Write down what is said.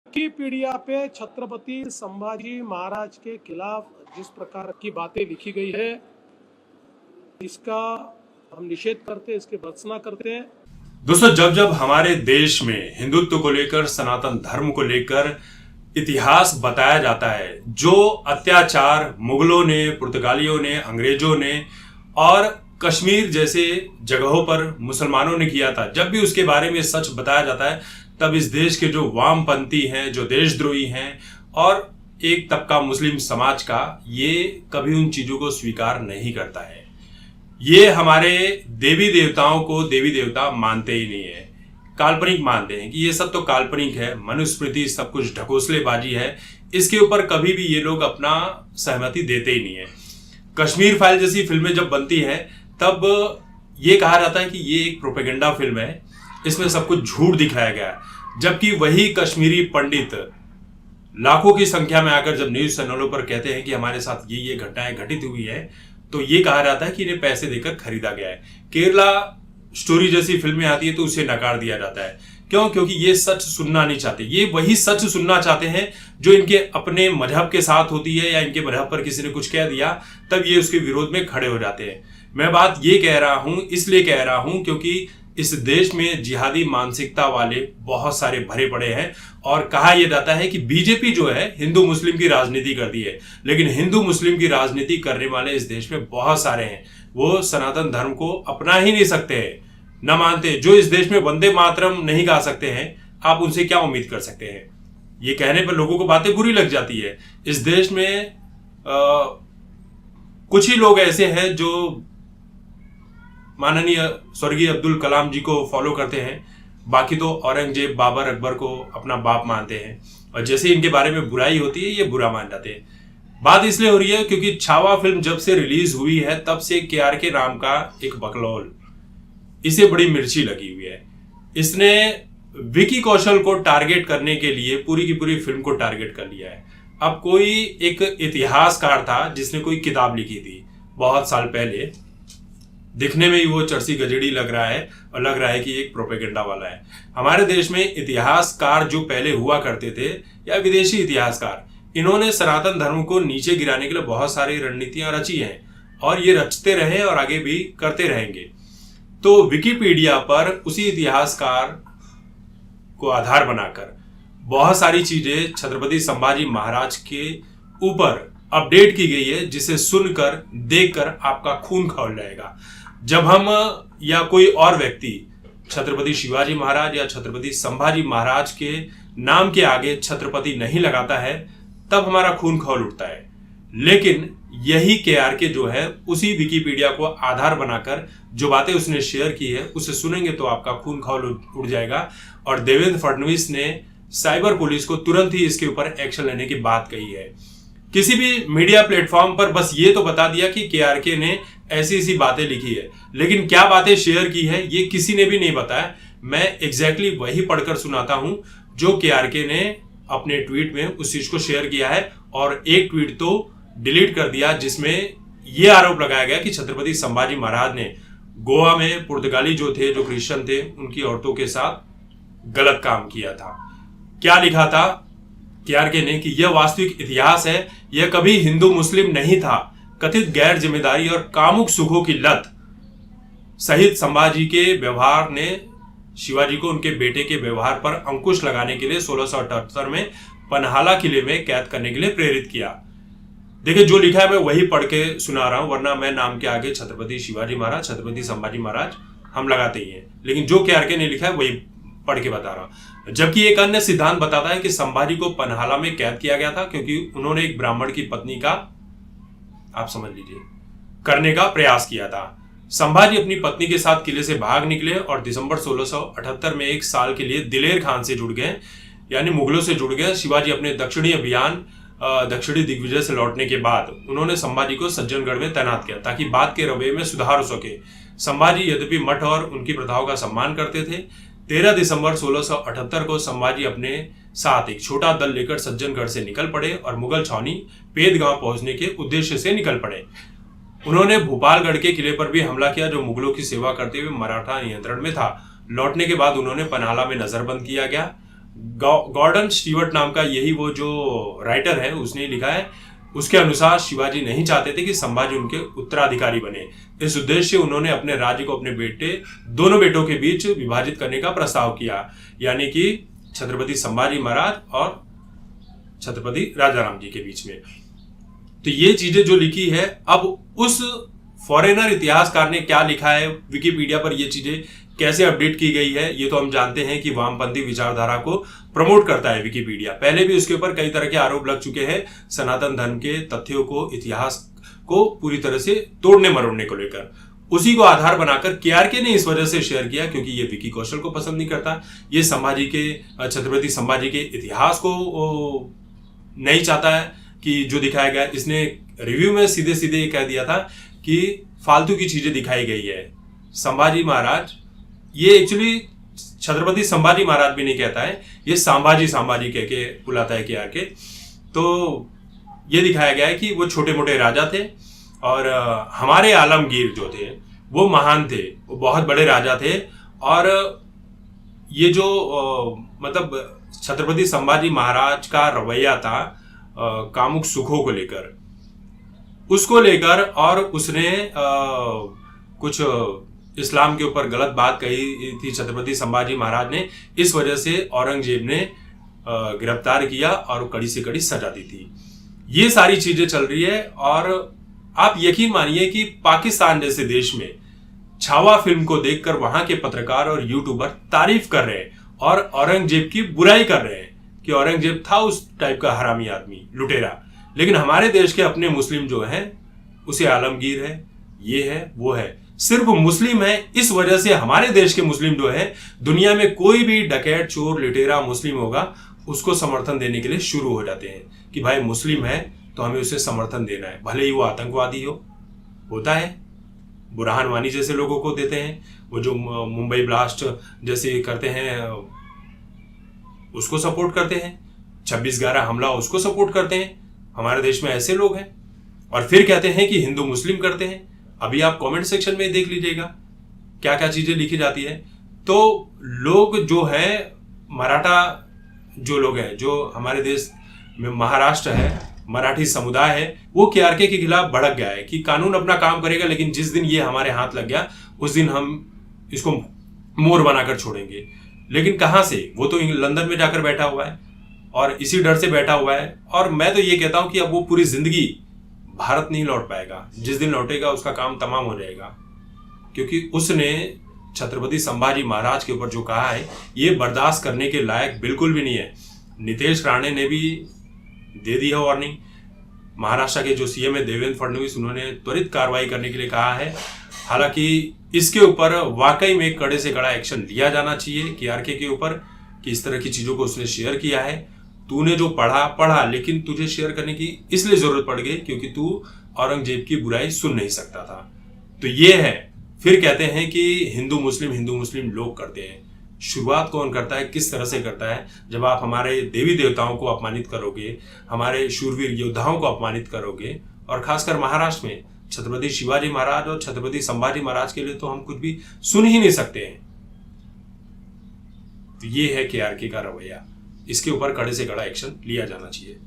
Wikipedia पे छत्रपति संभाजी महाराज के खिलाफ जिस प्रकार की बातें लिखी गई है, इसका हम निषेध करते हैं, इसकी भर्त्सना करते हैं। दोस्तों, जब जब हमारे देश में हिंदुत्व को लेकर, सनातन धर्म को लेकर इतिहास बताया जाता है, जो अत्याचार मुगलों ने, पुर्तगालियों ने, अंग्रेजों ने और कश्मीर जैसे जगहों पर मुसलमानों ने किया था, जब भी उसके बारे में सच बताया जाता है, तब इस देश के जो वामपंथी हैं, जो देशद्रोही हैं और एक तबका मुस्लिम समाज का, ये कभी उन चीजों को स्वीकार नहीं करता है। ये हमारे देवी देवताओं को देवी देवता मानते ही नहीं है, काल्पनिक मानते हैं कि ये सब तो काल्पनिक है, मनुस्मृति सब कुछ ढकोसलेबाजी है। इसके ऊपर कभी भी ये लोग अपना सहमति देते ही नहीं है। कश्मीर फाइल जैसी फिल्में जब बनती हैं, तब ये कहा जाता है कि ये एक प्रोपेगेंडा फिल्म है, इसमें सब कुछ झूठ दिखाया गया है। जबकि वही कश्मीरी पंडित लाखों की संख्या में आकर जब न्यूज चैनलों पर कहते हैं कि हमारे साथ ये घटनाएं घटित हुई है, तो ये कहा जाता है कि इन्हें पैसे देकर खरीदा गया है। केरला स्टोरी जैसी फिल्में आती है तो उसे नकार दिया जाता है। क्यों? क्योंकि ये सच सुनना नहीं चाहते। ये वही सच सुनना चाहते हैं जो इनके अपने मजहब के साथ होती है, या इनके मजहब पर किसी ने कुछ कह दिया तब ये उसके विरोध में खड़े हो जाते हैं। मैं बात ये कह रहा हूं, इसलिए कह रहा हूं क्योंकि इस देश में जिहादी मानसिकता वाले बहुत सारे भरे पड़े हैं। और कहा यह जाता है कि बीजेपी जो है हिंदू मुस्लिम की राजनीति करती है, लेकिन हिंदू मुस्लिम की राजनीति करने वाले इस देश में बहुत सारे हैं। वो सनातन धर्म को अपना ही नहीं सकते हैं, न मानते। जो इस देश में वंदे मातरम नहीं गा सकते हैं, आप उनसे क्या उम्मीद कर सकते हैं? ये कहने पर लोगों को बातें बुरी लग जाती है। इस देश में कुछ ही लोग ऐसे हैं जो माननीय स्वर्गीय अब्दुल कलाम जी को फॉलो करते हैं, बाकी तो औरंगजेब, बाबर, अकबर को अपना बाप मानते हैं, और जैसे इनके बारे में बुराई होती है ये बुरा मान जाते हैं। बात इसलिए हो रही है क्योंकि छावा फिल्म जब से रिलीज हुई है, तब से के नाम का एक बकलौल इसे बड़ी मिर्ची लगी हुई है। इसने विकी कौशल को टारगेट करने के लिए पूरी की पूरी फिल्म को टारगेट कर लिया है। अब कोई एक इतिहासकार था जिसने कोई किताब लिखी थी बहुत साल पहले, दिखने में ही वो चरसी गजेड़ी लग रहा है और लग रहा है कि एक प्रोपेगेंडा वाला है। हमारे देश में इतिहासकार जो पहले हुआ करते थे, या विदेशी इतिहासकार, इन्होंने सनातन धर्म को नीचे गिराने के लिए बहुत सारी रणनीतियां रची हैं, और ये रचते रहे और आगे भी करते रहेंगे। तो विकिपीडिया पर उसी इतिहासकार को आधार बनाकर बहुत सारी चीजें छत्रपति संभाजी महाराज के ऊपर अपडेट की गई है, जिसे सुनकर देखकर आपका खून खौल जाएगा। जब हम या कोई और व्यक्ति छत्रपति शिवाजी महाराज या छत्रपति संभाजी महाराज के नाम के आगे छत्रपति नहीं लगाता है, तब हमारा खून खौल उठता है। लेकिन यही के जो है, उसी विकिपीडिया को आधार बनाकर जो बातें उसने शेयर की है, उसे सुनेंगे तो आपका खून खौल उठ जाएगा। और देवेंद्र फडणवीस ने साइबर पुलिस को तुरंत ही इसके ऊपर एक्शन लेने की बात कही है। किसी भी मीडिया प्लेटफॉर्म पर बस ये तो बता दिया कि के ने ऐसी ऐसी बातें लिखी है, लेकिन क्या बातें शेयर की है ये किसी ने भी नहीं बताया। मैं एग्जैक्टली वही पढ़कर सुनाता हूं जो के ने अपने ट्वीट में उस चीज को शेयर किया है, और एक ट्वीट तो डिलीट कर दिया जिसमें यह आरोप लगाया गया कि छत्रपति संभाजी महाराज ने गोवा में पुर्तगाली जो थे, जो क्रिश्चियन थे, उनकी औरतों के साथ गलत काम किया था। क्या लिखा था के ने कि यह वास्तविक इतिहास है, यह कभी हिंदू मुस्लिम नहीं था। कथित गैर जिम्मेदारी और कामुक सुखों की लत सहित संभाजी के व्यवहार ने शिवाजी को उनके बेटे के व्यवहार पर अंकुश लगाने के लिए 1678 में पन्हाला किले में कैद करने के लिए प्रेरित किया। देखिए, जो लिखा है मैं वही पढ़ के सुना रहा हूं, वरना मैं नाम के आगे छत्रपति शिवाजी महाराज, छत्रपति संभाजी महाराज हम लगाते ही हैं, लेकिन जो के ने लिखा है वही पढ़ के बता रहा हूं। जबकि एक अन्य सिद्धांत बताता है कि संभाजी को पन्हाला में कैद किया गया था क्योंकि उन्होंने एक ब्राह्मण की पत्नी का, आप समझ लीजिए, करने का प्रयास किया था। संभाजी अपनी पत्नी के साथ किले से भाग निकले और दिसंबर 1678 में एक साल के लिए दिलेर खान से जुड़ गए, यानी मुगलों से जुड़ गए। शिवाजी अपने दक्षिणी अभियान, दक्षिणी दिग्विजय से लौटने के बाद उन्होंने संभाजी को सज्जनगढ़ में तैनात किया ताकि बात के रवैये में सुधार हो सके। संभाजी यद्यपि मठ और उनकी प्रथाओं का सम्मान करते थे। 13 दिसंबर 1678 को संभाजी अपने साथ एक छोटा दल लेकर सज्जनगढ़ से निकल पड़े और मुगल छावनी पेदगांव पहुंचने के उद्देश्य से निकल पड़े। उन्होंने भोपालगढ़ के किले पर भी हमला किया जो मुगलों की सेवा करते हुए मराठा नियंत्रण में था। लौटने के बाद उन्होंने पन्हाला में नजरबंद किया गया। गॉर्डन स्टीवर्ट नाम का यही वो जो राइटर है उसने लिखा है। उसके अनुसार शिवाजी नहीं चाहते थे कि संभाजी उनके उत्तराधिकारी बने। इस उद्देश्य से उन्होंने अपने राज्य को अपने दोनों बेटों के बीच विभाजित करने का प्रस्ताव किया, यानी कि छत्रपति संभाजी महाराज और छत्रपति राजाराम जी के बीच में। तो ये चीजें जो लिखी है, अब उस फॉरेनर इतिहासकार ने क्या लिखा है, विकिपीडिया पर ये चीजें कैसे अपडेट की गई है, ये तो हम जानते हैं कि वामपंथी विचारधारा को प्रमोट करता है विकिपीडिया। पहले भी उसके ऊपर कई तरह के आरोप लग चुके हैं सनातन धर्म के तथ्यों को, इतिहास को पूरी तरह से तोड़ने मरोड़ने को लेकर। उसी को आधार बनाकर केआरके ने इस वजह से शेयर किया क्योंकि ये विकी कौशल को पसंद नहीं करता, ये छत्रपति संभाजी के इतिहास को नहीं चाहता है कि जो दिखाया गया। इसने रिव्यू में सीधे सीधे ये कह दिया था कि फालतू की चीजें दिखाई गई है। संभाजी महाराज, ये एक्चुअली छत्रपति संभाजी महाराज भी नहीं कहता है, ये संभाजी कह के बुलाता है केआरके। तो ये दिखाया गया है कि वो छोटे मोटे राजा थे और हमारे आलमगीर जो थे वो महान थे, वो बहुत बड़े राजा थे। और ये जो मतलब छत्रपति संभाजी महाराज का रवैया था कामुक सुखों को लेकर, उसको लेकर, और उसने कुछ इस्लाम के ऊपर गलत बात कही थी छत्रपति संभाजी महाराज ने, इस वजह से औरंगजेब ने गिरफ्तार किया और कड़ी से कड़ी सजा दी थी। ये सारी चीजें चल रही है और आप यकीन मानिए कि पाकिस्तान जैसे देश में छावा फिल्म को देखकर वहां के पत्रकार और यूट्यूबर तारीफ कर रहे हैं और औरंगजेब की बुराई कर रहे हैं कि औरंगजेब था उस टाइप का हरामी आदमी, लुटेरा। लेकिन हमारे देश के अपने मुस्लिम जो हैं उसे आलमगीर है, ये है, वो है, सिर्फ मुस्लिम है। इस वजह से हमारे देश के मुस्लिम जो है, दुनिया में कोई भी डकैत, चोर, लुटेरा मुस्लिम होगा उसको समर्थन देने के लिए शुरू हो जाते हैं कि भाई मुस्लिम है तो हमें उसे समर्थन देना है, भले ही वो आतंकवादी हो। होता है, बुरहान वानी जैसे लोगों को देते हैं, वो जो मुंबई ब्लास्ट जैसे करते हैं उसको सपोर्ट करते हैं, 26/11 हमला उसको सपोर्ट करते हैं। हमारे देश में ऐसे लोग हैं और फिर कहते हैं कि हिंदू मुस्लिम करते हैं। अभी आप कमेंट सेक्शन में देख लीजिएगा क्या क्या चीजें लिखी जाती है। तो लोग जो है, मराठा जो लोग हैं, जो हमारे देश में महाराष्ट्र है, मराठी समुदाय है, वो केआरके के खिलाफ भड़क गया है कि कानून अपना काम करेगा, लेकिन जिस दिन ये हमारे हाथ लग गया उस दिन हम इसको मोर बनाकर छोड़ेंगे। लेकिन कहां से, वो तो लंदन में जाकर बैठा हुआ है और इसी डर से बैठा हुआ है। और मैं तो ये कहता हूं कि अब वो पूरी जिंदगी भारत नहीं लौट पाएगा। जिस दिन लौटेगा उसका काम तमाम हो जाएगा, क्योंकि उसने छत्रपति संभाजी महाराज के ऊपर जो कहा है ये बर्दाश्त करने के लायक बिल्कुल भी नहीं है। नीतीश राणे ने भी दे दी है वार्निंग। महाराष्ट्र के जो सीएम है देवेंद्र फडणवीस, उन्होंने त्वरित कार्रवाई करने के लिए कहा है। हालांकि इसके ऊपर वाकई में कड़े से कड़ा एक्शन लिया जाना चाहिए केआरके के ऊपर कि इस तरह की चीजों को उसने शेयर किया है। तूने जो पढ़ा, लेकिन तुझे शेयर करने की इसलिए जरूरत पड़ गई क्योंकि तू औरंगजेब की बुराई सुन नहीं सकता था। तो ये है। फिर कहते हैं कि हिंदू मुस्लिम लोग करते हैं। शुरुआत कौन करता है, किस तरह से करता है? जब आप हमारे देवी देवताओं को अपमानित करोगे, हमारे शूरवीर योद्धाओं को अपमानित करोगे, और खासकर महाराष्ट्र में छत्रपति शिवाजी महाराज और छत्रपति संभाजी महाराज के लिए तो हम कुछ भी सुन ही नहीं सकते हैं। तो ये है केआरके का रवैया। इसके ऊपर कड़े से कड़ा एक्शन लिया जाना चाहिए।